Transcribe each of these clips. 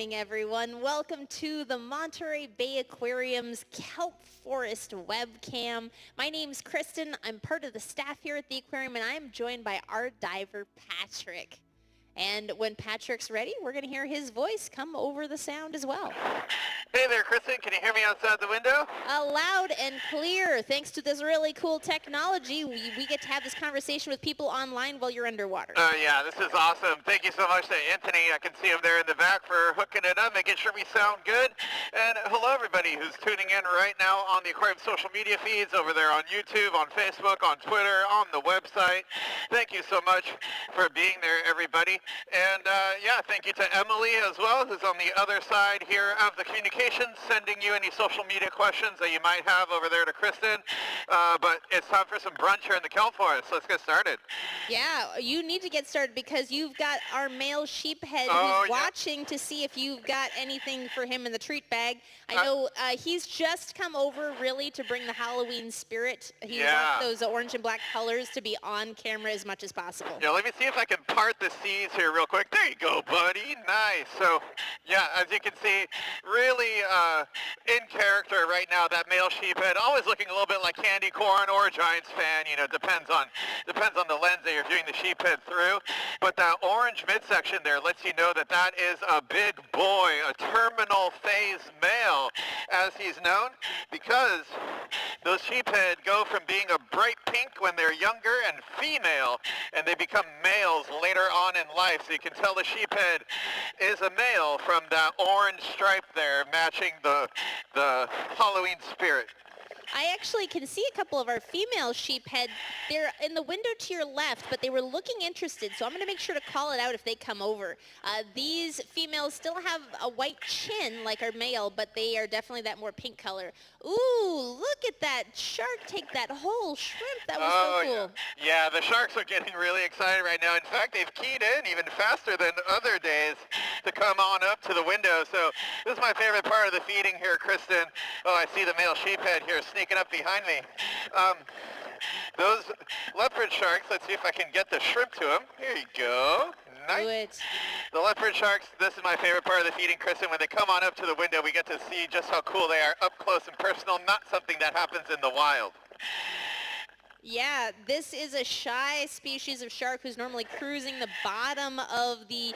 morning, everyone. Welcome to the Monterey Bay Aquarium's Kelp Forest webcam. My name's Kristin. I'm part of the staff here at the aquarium, and I'm joined by our diver, Patrick. And when Patrick's ready, we're going to hear his voice come over the sound as well. Hey there, Kristin. Can you hear me outside the window? Loud and clear. Thanks to this really cool technology, we get to have this conversation with people online while you're underwater. Yeah, this is awesome. Thank you so much to Anthony. I can see him there in the back for hooking it up, making sure we sound good. And hello, everybody who's tuning in right now on the aquarium social media feeds over there on YouTube, on Facebook, on Twitter, on the website. Thank you so much for being there, everybody. And yeah, thank you to Emily as well, who's on the other side here of the communications, sending you any social media questions that you might have over there to Kristin. But it's time for some brunch here in the Kelp Forest. Let's get started. Yeah, you need to get started because you've got our male sheephead who's watching to see if you've got anything for him in the treat bag. I know he's just come over really to bring the Halloween spirit. He wants those orange and black colors to be on camera as much as possible. Yeah, let me see if I can part the seas here real quick. There you go, buddy. Nice. So, yeah, as you can see, really in character right now, that male sheephead, always looking a little bit like candy corn or a Giants fan. You know, depends on the lens that you're viewing the sheephead through. But that orange midsection there lets you know that that is a big boy, a terminal phase male, as he's known, because those sheephead go from being a bright pink when they're younger and female, and they become males later on in life. So you can tell the sheephead is a male from that orange stripe there, matching the Halloween spirit. I actually can see a couple of our female sheephead. They're in the window to your left, but they were looking interested, so I'm going to make sure to call it out if they come over. These females still have a white chin like our male, but they are definitely that more pink color. Ooh, look at that shark take that whole shrimp. That was so cool. Yeah, the sharks are getting really excited right now. In fact, they've keyed in even faster than other days to come on up to the window. So this is my favorite part of the feeding here, Kristin. Oh, I see the male sheephead here sneaking up behind me. Those leopard sharks, let's see if I can get the shrimp to them. Here you go. Nice. The leopard sharks, this is my favorite part of the feeding, Kristin. When they come on up to the window, we get to see just how cool they are up close and personal, not something that happens in the wild. Yeah, this is a shy species of shark who's normally cruising the bottom of the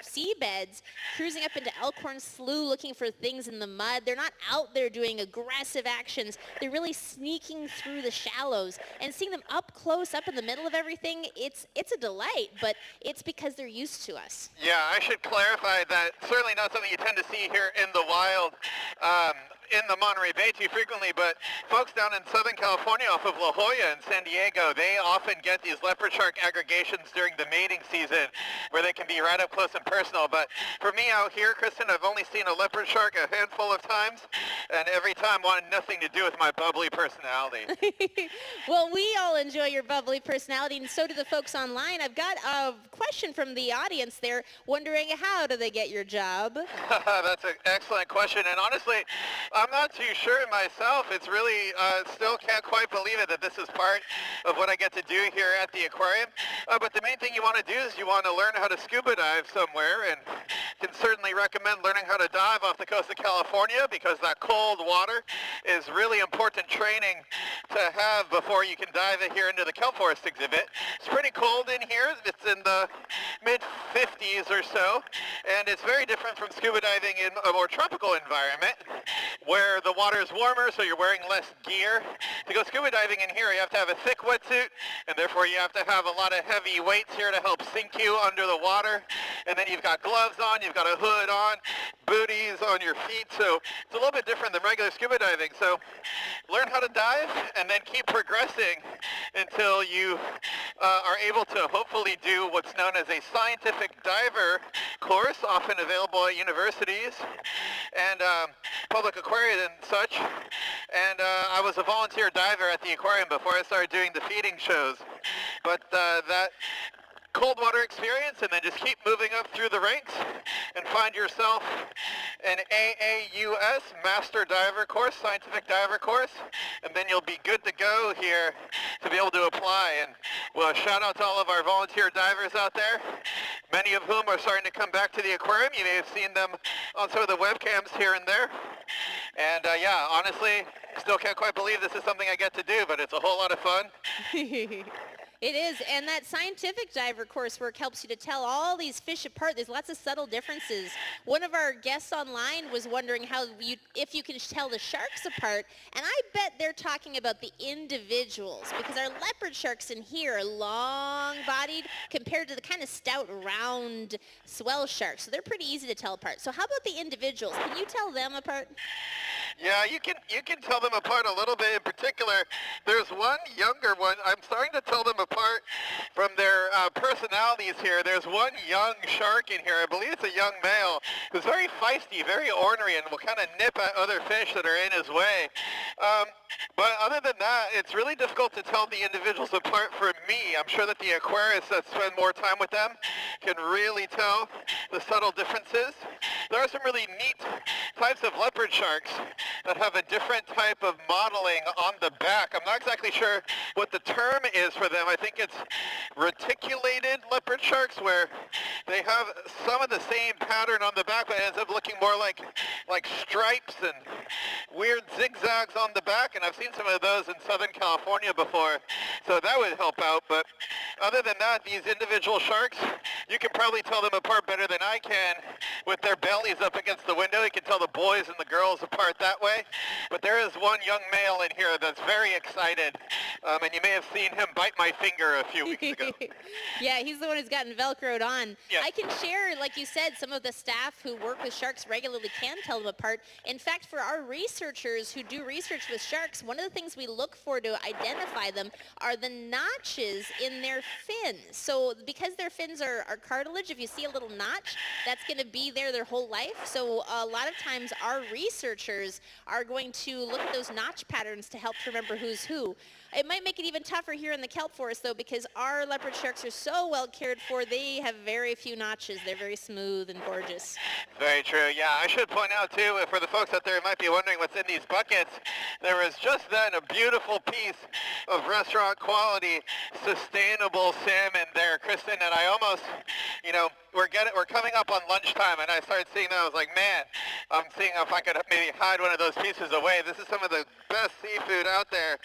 seabeds, cruising up into Elkhorn Slough looking for things in the mud. They're not out there doing aggressive actions. They're really sneaking through the shallows, and seeing them up close, up in the middle of everything, it's a delight, but it's because they're used to us. Yeah, I should clarify that certainly not something you tend to see here in the wild. In the Monterey Bay too frequently, but folks down in Southern California off of La Jolla and San Diego, they often get these leopard shark aggregations during the mating season where they can be right up close and personal. But for me out here, Kristin, I've only seen a leopard shark a handful of times, and every time wanted nothing to do with my bubbly personality. Well, we all enjoy your bubbly personality, and so do the folks online. I've got a question from the audience there, wondering how do they get your job? That's an excellent question, and honestly, I'm not too sure myself. It's really, still can't quite believe it that this is part of what I get to do here at the aquarium. But the main thing you want to do is you want to learn how to scuba dive somewhere, and can certainly recommend learning how to dive off the coast of California, because that cold water is really important training to have before you can dive here into the Kelp Forest Exhibit. It's pretty cold in here. It's in the mid-50s or so, and it's very different from scuba diving in a more tropical environment, where the water is warmer, so you're wearing less gear. To go scuba diving in here, you have to have a thick wetsuit, and therefore you have to have a lot of heavy weights here to help sink you under the water. And then you've got gloves on, you've got a hood on, booties on your feet, so it's a little bit different than regular scuba diving. So learn how to dive, and then keep progressing until you are able to hopefully do what's known as a scientific diver course, often available at universities and public aquariums and such. And I was a volunteer diver at the aquarium before I started doing the feeding shows. But that cold water experience, and then just keep moving up through the ranks and find yourself an AAUS Master Diver course, Scientific Diver course, and then you'll be good to go here to be able to apply. And well, shout out to all of our volunteer divers out there. many of whom are starting to come back to the aquarium. You may have seen them on some of the webcams here and there. And yeah, honestly, still can't quite believe this is something I get to do, but it's a whole lot of fun. It is, and that scientific diver coursework helps you to tell all these fish apart. There's lots of subtle differences. One of our guests online was wondering if you can tell the sharks apart, and I bet they're talking about the individuals, because our leopard sharks in here are long-bodied compared to the kind of stout, round swell sharks, so they're pretty easy to tell apart. So how about the individuals? Can you tell them apart? Yeah, you can tell them apart a little bit. In particular, there's one younger one. I'm starting to tell them apart from their personalities here. There's one young shark in here. I believe it's a young male who's very feisty, very ornery, and will kind of nip at other fish that are in his way. But other than that, it's really difficult to tell the individuals apart for me. I'm sure that the aquarists that spend more time with them can really tell the subtle differences. There are some really neat types of leopard sharks that have a different type of modeling on the back. I'm not exactly sure what the term is for them. I think it's reticulated leopard sharks, where they have some of the same pattern on the back, but it ends up looking more like stripes and weird zigzags on the back. And I've seen some of those in Southern California before, so that would help out. But other than that, these individual sharks, you can probably tell them apart better than I can with their bellies up against the window. You can tell the boys and the girls apart that way. But there is one young male in here that's very excited, and you may have seen him bite my finger a few weeks ago. Yeah, he's the one who's gotten Velcroed on. Yeah. I can share, like you said, some of the staff who work with sharks regularly can tell them apart. In fact, for our researchers who do research with sharks, one of the things we look for to identify them are the notches in their fins. So because their fins are cartilage, if you see a little notch, that's going to be there their whole life. So a lot of times our researchers are going to look at those notch patterns to help remember who's who. It might make it even tougher here in the kelp forest, though, because our leopard sharks are so well cared for. They have very few notches. They're very smooth and gorgeous. Very true. Yeah, I should point out, too, for the folks out there who might be wondering what's in these buckets, there was just then a beautiful piece of restaurant quality, sustainable salmon there, Kristin, and I almost, we're coming up on lunchtime, and I started seeing that. I was like, man, I'm seeing if I could maybe hide one of those pieces away. This is some of the best seafood out there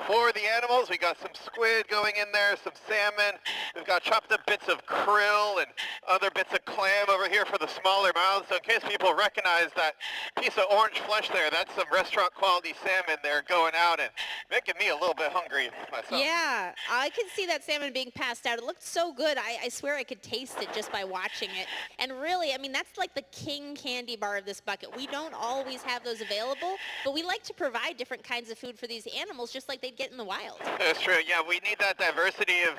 for the animals. We got some squid going in there, some salmon. We've got chopped up bits of krill and other bits of clam over here for the smaller mouths. So in case people recognize that piece of orange flesh there, that's some restaurant quality salmon there going out and making me a little bit hungry myself. Yeah, I could see that salmon being passed out. It looked so good. I swear I could taste it just by watching it. And really, I mean, that's like the king candy bar of this bucket. We don't always have those available, but we like to provide different kinds of food for these animals just like they'd get in the wild. That's true. Yeah, we need that diversity of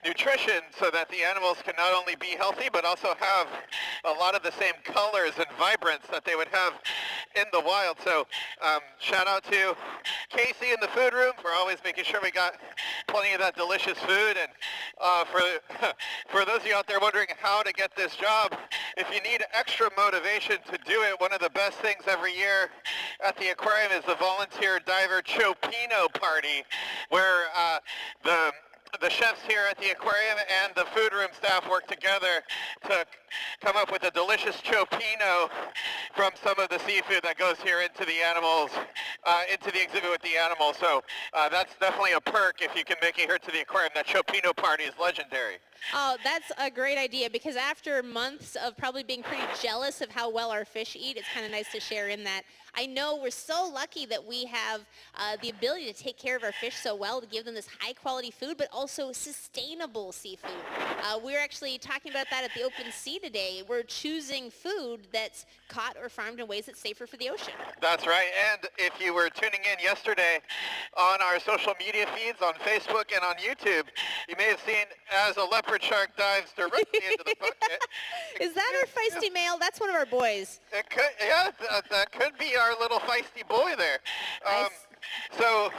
nutrition so that the animals can not only be healthy, but also have a lot of the same colors and vibrance that they would have in the wild. So shout out to Casey in the food room for always making sure we got plenty of that delicious food. And for those of you out there wondering how to get this job, if you need extra motivation to do it, one of the best things every year at the aquarium is the volunteer diver Chopino party, where the chefs here at the aquarium and the food room staff work together to come up with a delicious chopino from some of the seafood that goes here into the animals, into the exhibit with the animals. So that's definitely a perk if you can make it here to the aquarium. That chopino party is legendary. Oh, that's a great idea, because after months of probably being pretty jealous of how well our fish eat, it's kind of nice to share in that. I know we're so lucky that we have the ability to take care of our fish so well, to give them this high-quality food, but also sustainable seafood. We're actually talking about that at the open sea today. We're choosing food that's caught or farmed in ways that's safer for the ocean. That's right. And if you were tuning in yesterday on our social media feeds on Facebook and on YouTube, you may have seen as a leopard shark dives directly into the bucket. Is that our feisty male? That's one of our boys. It could, yeah, that could be our little feisty boy there. So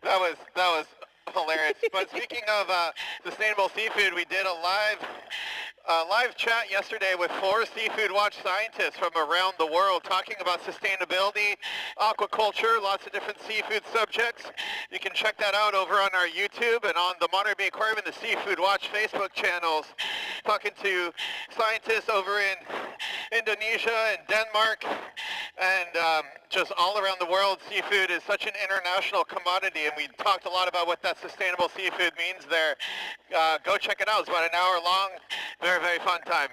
that was hilarious. But speaking of sustainable seafood, we did a live chat yesterday with 4 Seafood Watch scientists from around the world talking about sustainability, aquaculture, lots of different seafood subjects. You can check that out over on our YouTube and on the Monterey Bay Aquarium and the Seafood Watch Facebook channels. talking to scientists over in Indonesia and Denmark and just all around the world. Seafood is such an international commodity, and we talked a lot about what that sustainable seafood means there. Go check it out. It's about an hour long. Very, very fun time.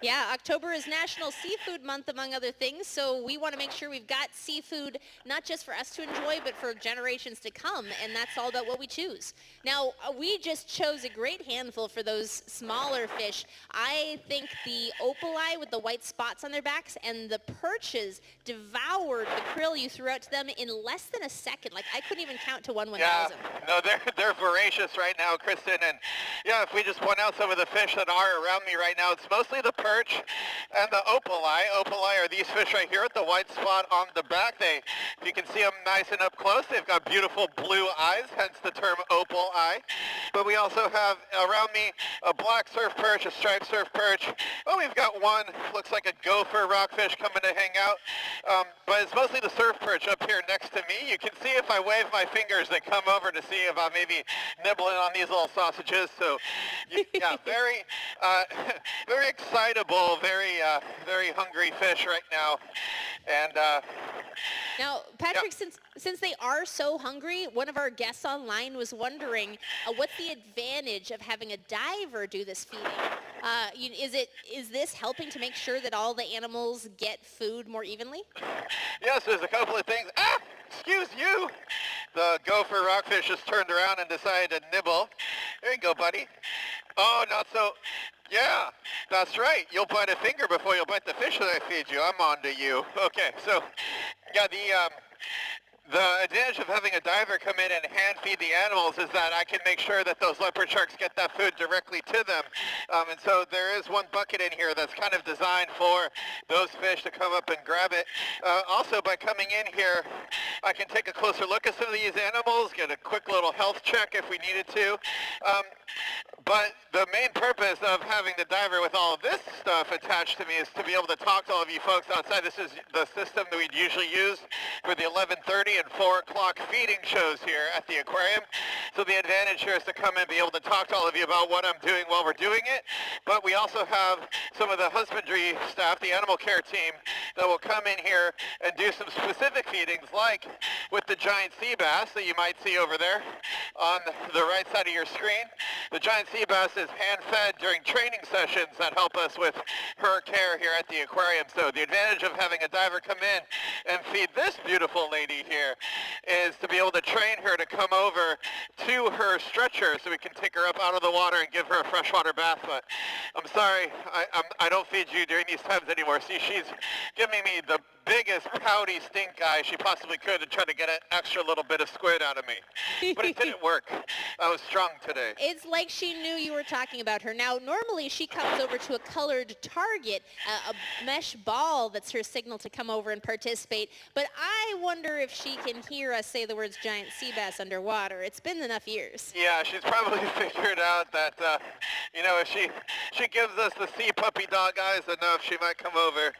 Yeah, October is National Seafood Month, among other things, so we want to make sure we've got seafood not just for us to enjoy, but for generations to come, and that's all about what we choose. Now, we just chose a great handful for those smaller fish. I think the opali with the white spots on their backs and the perches devoured the krill you threw out to them in less than a second. Like, I couldn't even count to 1,000. Yeah, no, they're voracious right now, Kristin, and yeah, if we just point out some of the fish that are around me right now, it's mostly the perch and the opali. Opali are these fish right here with the white spot on the back. If you can see them nice and up close, they've got beautiful blue eyes, hence the term opal eye. But we also have around me a black surf perch, a striped surf perch. Oh, we've got one, looks like a gopher rockfish coming to hang out. But it's mostly the surf perch up here next to me. You can see if I wave my fingers, they come over to see if I'm maybe nibbling on these little sausages. So, yeah, very, very excitable, very hungry fish right now. And now, Patrick, since they are so hungry, one of our guests online was wondering what's the advantage of having a diver do this feeding? Is this helping to make sure that all the animals get food more evenly? Yes, there's a couple of things. Ah, excuse you. The gopher rockfish just turned around and decided to nibble. There you go, buddy. Oh, not so. Yeah, that's right. You'll bite a finger before you'll bite the fish that I feed you. I'm on to you. Okay, so, yeah, the advantage of having a diver come in and hand feed the animals is that I can make sure that those leopard sharks get that food directly to them. And so there is one bucket in here that's kind of designed for those fish to come up and grab it. Also, by coming in here, I can take a closer look at some of these animals, get a quick little health check if we needed to. But the main purpose of having the diver with all of this stuff attached to me is to be able to talk to all of you folks outside. This is the system that we'd usually use for the 11:30 and 4 o'clock feeding shows here at the aquarium. So the advantage here is to come and be able to talk to all of you about what I'm doing while we're doing it. But we also have some of the husbandry staff, the animal care team, that will come in here and do some specific feedings, like with the giant sea bass that you might see over there on the right side of your screen. The giant sea bass is hand-fed during training sessions that help us with her care here at the aquarium. So the advantage of having a diver come in and feed this beautiful lady here is to be able to train her to come over to her stretcher so we can take her up out of the water and give her a freshwater bath. But I'm sorry, I don't feed you during these times anymore. See, she's giving me the biggest pouty stink eye she possibly could to try to get an extra little bit of squid out of me. But it didn't work. I was strong today. It's like she knew you were talking about her. Now, normally she comes over to a colored target, a mesh ball that's her signal to come over and participate. But I wonder if she can hear us say the words giant sea bass underwater. It's been enough years. Yeah, she's probably figured out that, if she gives us the sea puppy dog eyes enough, she might come over.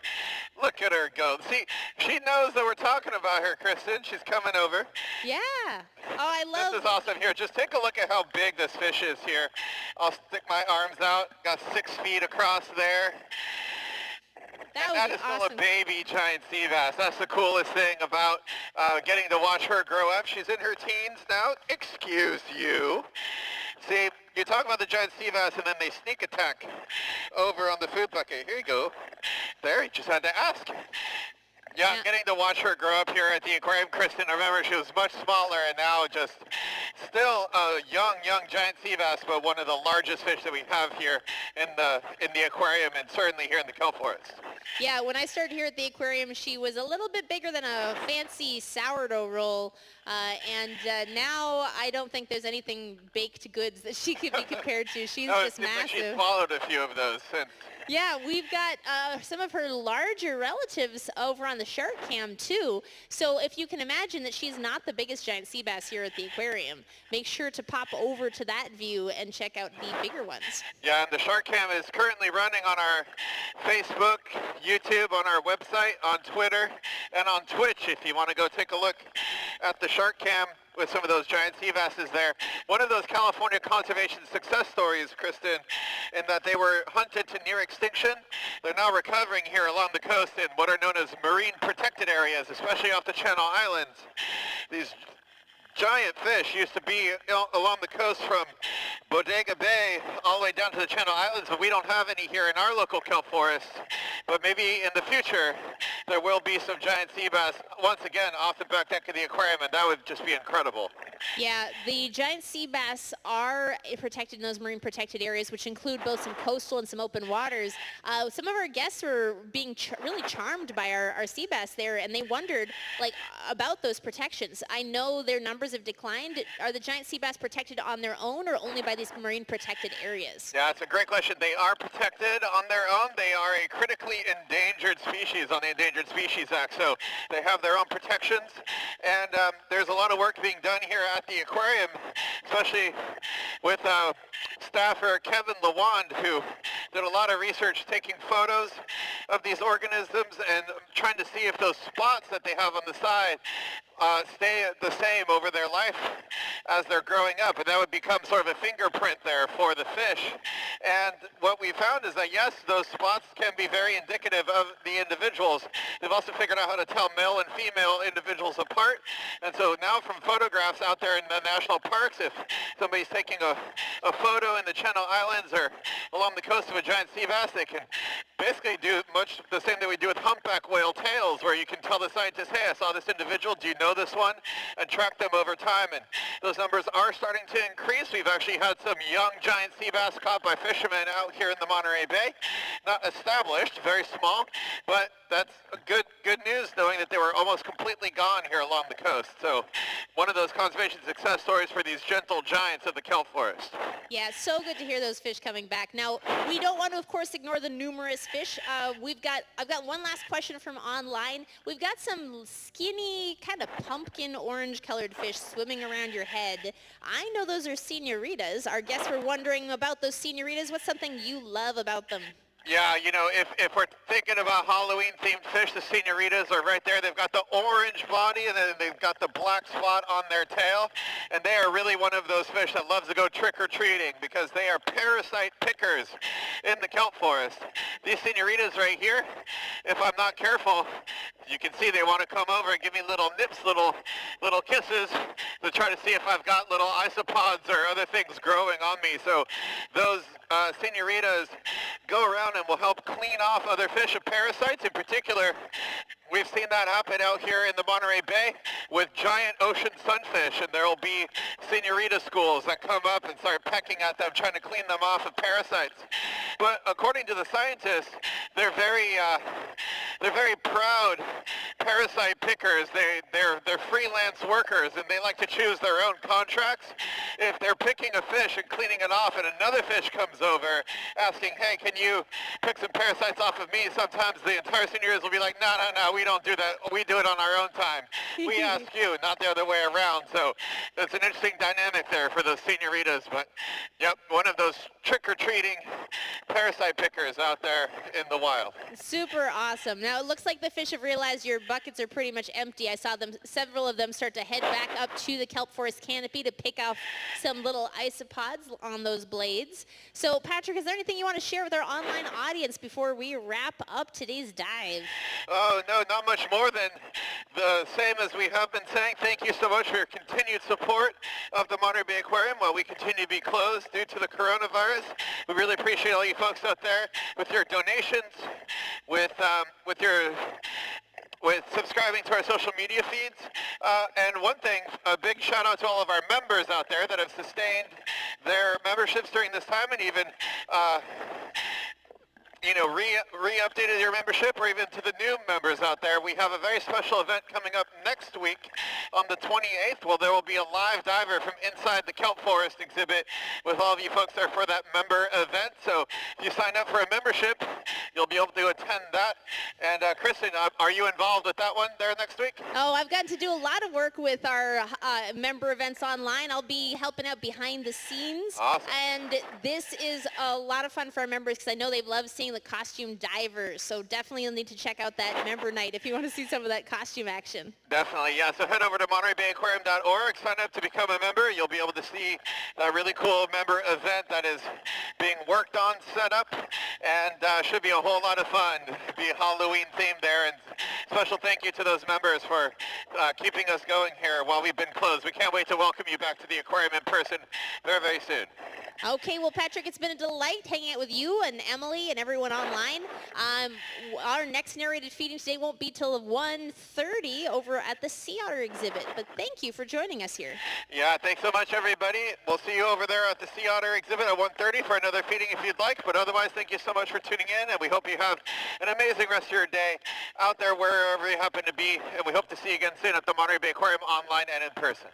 Look at her go. See, she knows that we're talking about her, Kristin. She's coming over. Yeah. Oh, I love This is awesome. Here, just take a look at how big this fish is here. I'll stick my arms out. Got 6 feet across there. That is awesome. still a baby giant sea bass. That's the coolest thing about getting to watch her grow up. She's in her teens now. Excuse you. See, you talk about the giant sea bass and then they sneak attack over on the food bucket. Here you go. There, you just had to ask. Yeah, I'm getting to watch her grow up here at the aquarium, Kristin. I remember she was much smaller and now just still a young giant sea bass, but one of the largest fish that we have here in the aquarium and certainly here in the kelp forest. Yeah, when I started here at the aquarium, she was a little bit bigger than a fancy sourdough roll, and now I don't think there's anything baked goods that she could be compared to. She's just massive. Like she's swallowed a few of those since. Yeah, we've got some of her larger relatives over on the shark cam too. So if you can imagine that she's not the biggest giant sea bass here at the aquarium, make sure to pop over to that view and check out the bigger ones. Yeah, and the shark cam is currently running on our Facebook, YouTube, on our website, on Twitter, and on Twitch if you want to go take a look at the shark cam with some of those giant sea basses there. One of those California conservation success stories, Kristin, in that they were hunted to near extinction. They're now recovering here along the coast in what are known as marine protected areas, especially off the Channel Islands. These giant fish used to be along the coast from Bodega Bay all the way down to the Channel Islands, but we don't have any here in our local kelp forest. But maybe in the future there will be some giant sea bass once again off the back deck of the aquarium, and that would just be incredible. Yeah, the giant sea bass are protected in those marine protected areas, which include both some coastal and some open waters. Some of our guests were being really charmed by our sea bass there, and they wondered about those protections. I know their numbers have declined. Are the giant sea bass protected on their own or only by these marine protected areas? Yeah, it's a great question. They are protected on their own. They are a critically endangered species on the Endangered Species Act, so they have their own protections. And there's a lot of work being done here at the aquarium, especially with staffer Kevin Lawand, who did a lot of research taking photos of these organisms and trying to see if those spots that they have on the side stay the same over their life as they're growing up, and that would become sort of a fingerprint there for the fish. And what we found is that yes, those spots can be very indicative of the individuals. They've also figured out how to tell male and female individuals apart, and so now from photographs out there in the national parks, if somebody's taking a photo in the Channel Islands or along the coast of a giant sea bass, they can basically do much the same that we do with humpback whale tails, where you can tell the scientist, hey, I saw this individual, do you know this one? And track them over time, and those numbers are starting to increase. We've actually had some young giant sea bass caught by fishermen out here in the Monterey Bay. Not established, very small, but that's good news knowing that they were almost completely gone here along the coast. So one of those conservation success stories for these gentle giants of the kelp forest. Yeah, it's so good to hear those fish coming back. Now, we don't want to, of course, ignore the numerous fish. I've got one last question from online. We've got some skinny, kind of pumpkin orange colored fish swimming around your head. I know those are senoritas. Our guests were wondering about those senoritas. What's something you love about them? Yeah, you know, if we're thinking about Halloween-themed fish, the senoritas are right there. They've got the orange body, and then they've got the black spot on their tail. And they are really one of those fish that loves to go trick-or-treating because they are parasite pickers in the kelp forest. These senoritas right here, if I'm not careful, you can see they want to come over and give me little nips, little kisses to try to see if I've got little isopods or other things growing on me. So those senoritas go around and will help clean off other fish of parasites. In particular, we've seen that happen out here in the Monterey Bay with giant ocean sunfish, and there will be senorita schools that come up and start pecking at them, trying to clean them off of parasites. But according to the scientists, they're very proud parasite pickers. They're freelance workers, and they like to choose their own contracts. If they're picking a fish and cleaning it off, and another fish comes over asking, hey, can you pick some parasites off of me? Sometimes the entire senoritas will be like, no, we don't do that. We do it on our own time. We ask you, not the other way around. So it's an interesting dynamic there for those senoritas. But yep, one of those trick-or-treating parasite pickers out there in the wild. Super awesome. Now it looks like the fish have realized your buckets are pretty much empty. I saw several of them start to head back up to the kelp forest canopy to pick off some little isopods on those blades. So Patrick, is there anything you want to share with our online audience before we wrap up today's dive? Oh, no, not much more than the same as we have been saying. Thank you so much for your continued support of the Monterey Bay Aquarium while we continue to be closed due to the coronavirus. We really appreciate all you folks out there with your donations, with subscribing to our social media feeds. And one thing, a big shout out to all of our members out there that have sustained their memberships during this time and even re-updated your membership, or even to the new members out there. We have a very special event coming up next week on the 28th. Well, there will be a live diver from inside the Kelp Forest Exhibit with all of you folks there for that member event. So if you sign up for a membership, you'll be able to attend that. And Kristin, are you involved with that one there next week? Oh, I've gotten to do a lot of work with our member events online. I'll be helping out behind the scenes. Awesome. And this is a lot of fun for our members because I know they love seeing the costume divers. So definitely you'll need to check out that member night if you want to see some of that costume action. Definitely, yeah. So head over to MontereyBayAquarium.org, sign up to become a member. You'll be able to see a really cool member event that is being worked on, set up, and should be a whole lot of fun. Be Halloween themed there, and special thank you to those members for keeping us going here while we've been closed. We can't wait to welcome you back to the aquarium in person very, very soon. Okay, well, Patrick, it's been a delight hanging out with you and Emily and everyone online. Our next narrated feeding today won't be till 1:30 over at the sea otter exhibit, but thank you for joining us here. Yeah, thanks so much, everybody. We'll see you over there at the sea otter exhibit at 1:30 for another feeding if you'd like, but otherwise, thank you so much for tuning in, and we hope you have an amazing rest of your day out there wherever you happen to be, and we hope to see you again soon at the Monterey Bay Aquarium online and in person.